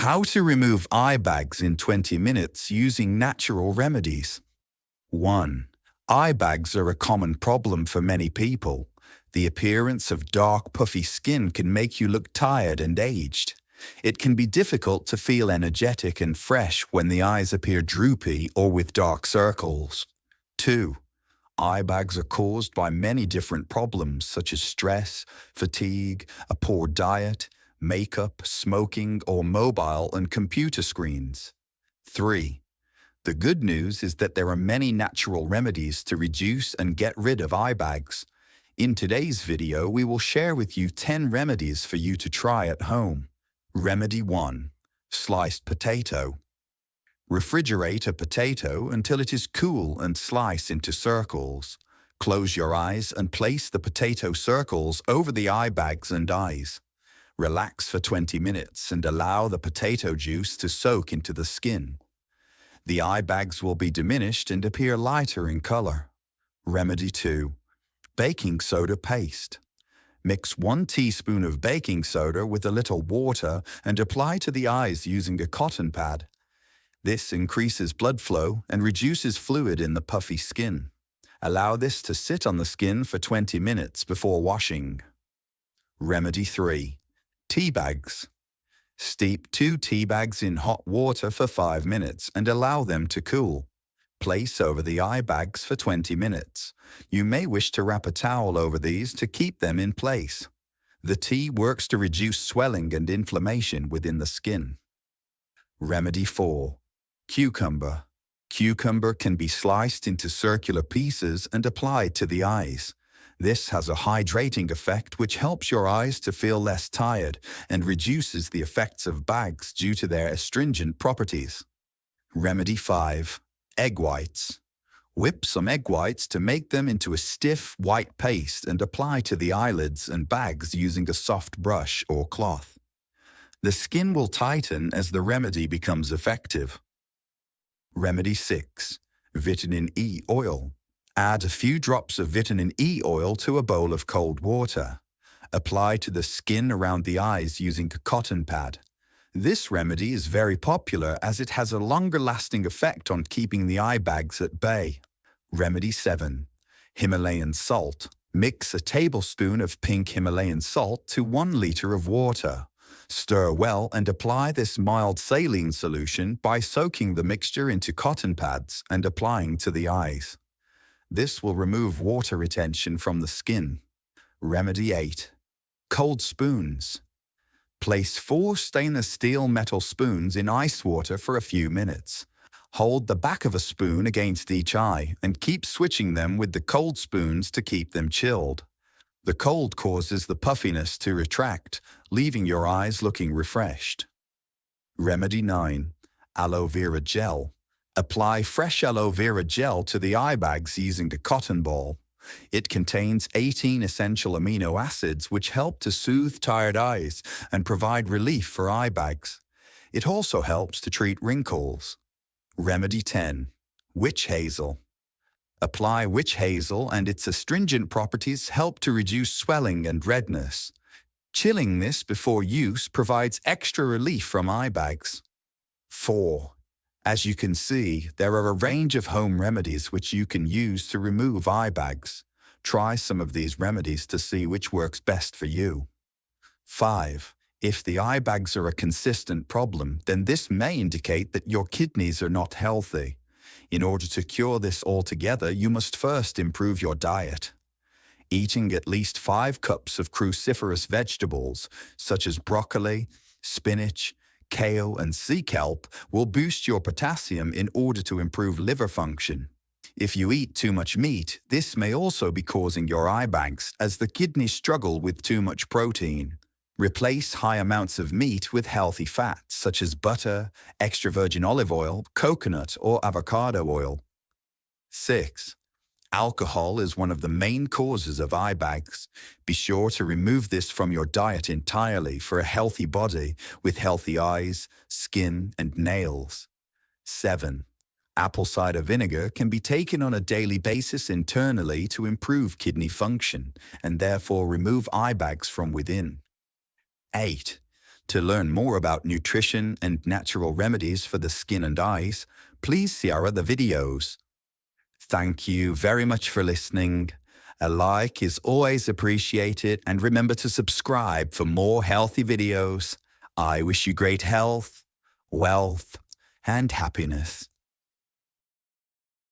How to remove eye bags in 20 minutes using natural remedies. 1. Eye bags are a common problem for many people. The appearance of dark, puffy skin can make you look tired and aged. It can be difficult to feel energetic and fresh when the eyes appear droopy or with dark circles. 2. Eye bags are caused by many different problems such as stress, fatigue, a poor diet, makeup, smoking, or mobile and computer screens. 3. The good news is that there are many natural remedies to reduce and get rid of eye bags. In today's video, we will share with you 10 remedies for you to try at home. Remedy 1. Sliced potato. Refrigerate a potato until it is cool and slice into circles. Close your eyes and place the potato circles over the eye bags and eyes. Relax for 20 minutes and allow the potato juice to soak into the skin. The eye bags will be diminished and appear lighter in color. Remedy 2. Baking soda paste. Mix 1 teaspoon of baking soda with a little water and apply to the eyes using a cotton pad. This increases blood flow and reduces fluid in the puffy skin. Allow this to sit on the skin for 20 minutes before washing. Remedy 3. Tea bags. Steep 2 tea bags in hot water for 5 minutes and allow them to cool. Place over the eye bags for 20 minutes. You may wish to wrap a towel over these to keep them in place. The tea works to reduce swelling and inflammation within the skin. Remedy 4. Cucumber. Cucumber can be sliced into circular pieces and applied to the eyes. This has a hydrating effect which helps your eyes to feel less tired and reduces the effects of bags due to their astringent properties. Remedy 5. Egg whites. Whip some egg whites to make them into a stiff white paste and apply to the eyelids and bags using a soft brush or cloth. The skin will tighten as the remedy becomes effective. Remedy 6. Vitamin E oil. Add a few drops of vitamin E oil to a bowl of cold water. Apply to the skin around the eyes using a cotton pad. This remedy is very popular as it has a longer-lasting effect on keeping the eye bags at bay. Remedy 7. Himalayan salt. Mix a tablespoon of pink Himalayan salt to 1 liter of water. Stir well and apply this mild saline solution by soaking the mixture into cotton pads and applying to the eyes. This will remove water retention from the skin. Remedy 8. Cold spoons. Place 4 stainless steel metal spoons in ice water for a few minutes. Hold the back of a spoon against each eye and keep switching them with the cold spoons to keep them chilled. The cold causes the puffiness to retract, leaving your eyes looking refreshed. Remedy 9. Aloe vera gel. Apply fresh aloe vera gel to the eye bags using a cotton ball. It contains 18 essential amino acids which help to soothe tired eyes and provide relief for eye bags. It also helps to treat wrinkles. Remedy 10. Witch hazel. Apply witch hazel and its astringent properties help to reduce swelling and redness. Chilling this before use provides extra relief from eye bags. 4. As you can see, there are a range of home remedies which you can use to remove eye bags. Try some of these remedies to see which works best for you. 5. If the eye bags are a consistent problem, then this may indicate that your kidneys are not healthy. In order to cure this altogether, you must first improve your diet. Eating at least 5 cups of cruciferous vegetables, such as broccoli, spinach, kale, and sea kelp, will boost your potassium in order to improve liver function. If you eat too much meat, this may also be causing your eye bags as the kidneys struggle with too much protein. Replace high amounts of meat with healthy fats such as butter, extra virgin olive oil, coconut, or avocado oil. 6. Alcohol is one of the main causes of eye bags. Be sure to remove this from your diet entirely for a healthy body with healthy eyes, skin, and nails. 7. Apple cider vinegar can be taken on a daily basis internally to improve kidney function and therefore remove eye bags from within. 8. To learn more about nutrition and natural remedies for the skin and eyes, please see our other videos. Thank you very much for listening. A like is always appreciated, and remember to subscribe for more healthy videos. I wish you great health, wealth, and happiness.